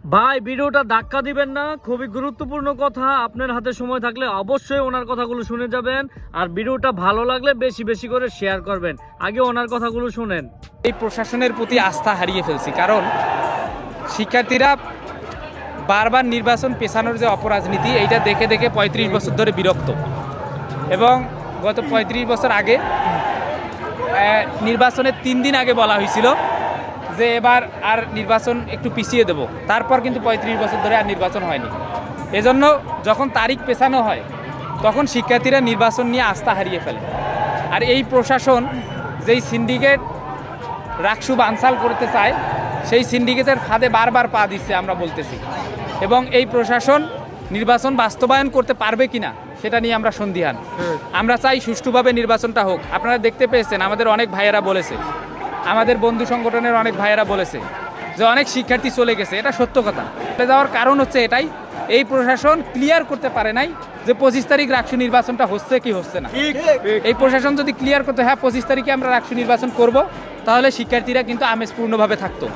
ভাই ভিডিওটা ধাক্কা দিবেন না, খুবই গুরুত্বপূর্ণ কথা। আপনার হাতে সময় থাকলে অবশ্যই ওনার কথাগুলো শুনে যাবেন, আর ভিডিওটা ভালো লাগলে বেশি বেশি করে শেয়ার করবেন। আগে ওনার কথাগুলো শুনেন। এই প্রশাসনের প্রতি আস্থা হারিয়ে ফেলছি, কারণ শিক্ষার্থীরা বারবার নির্বাচন পেছানোর যে অপরাজনীতি, এইটা দেখে দেখে ৩৫ বছর ধরে বিরক্ত। এবং গত ৩৫ বছর আগে নির্বাচনের ৩ দিন আগে বলা হয়েছিল যে এবার আর নির্বাচন একটু পিছিয়ে দেব, তারপর কিন্তু ৩৫ বছর ধরে আর নির্বাচন হয়নি। এজন্য যখন তারিখ পেছানো হয় তখন শিক্ষার্থীরা নির্বাচন নিয়ে আস্থা হারিয়ে ফেলে। আর এই প্রশাসন যেই সিন্ডিকেট রাকসু বানচাল করতে চায়, সেই সিন্ডিকেটের ফাঁদে বারবার পা দিচ্ছে আমরা বলতেছি। এবং এই প্রশাসন নির্বাচন বাস্তবায়ন করতে পারবে কিনা সেটা নিয়ে আমরা সন্দিহান। আমরা চাই সুষ্ঠুভাবে নির্বাচনটা হোক। আপনারা দেখতে পেয়েছেন আমাদের অনেক ভাইয়েরা বলেছে, আমাদের বন্ধু সংগঠনের অনেক ভাইয়েরা বলেছে যে অনেক শিক্ষার্থী চলে গেছে। এটা সত্য কথা। চলে যাওয়ার কারণ হচ্ছে এটাই, এই প্রশাসন ক্লিয়ার করতে পারে নাই যে 25 তারিখ রাকসু নির্বাচনটা হচ্ছে কি হচ্ছে না। এই প্রশাসন যদি ক্লিয়ার করতে, হ্যাঁ 25 তারিখে আমরা রাকসু নির্বাচন করব, তাহলে শিক্ষার্থীরা কিন্তু আমেজপূর্ণভাবে থাকতো।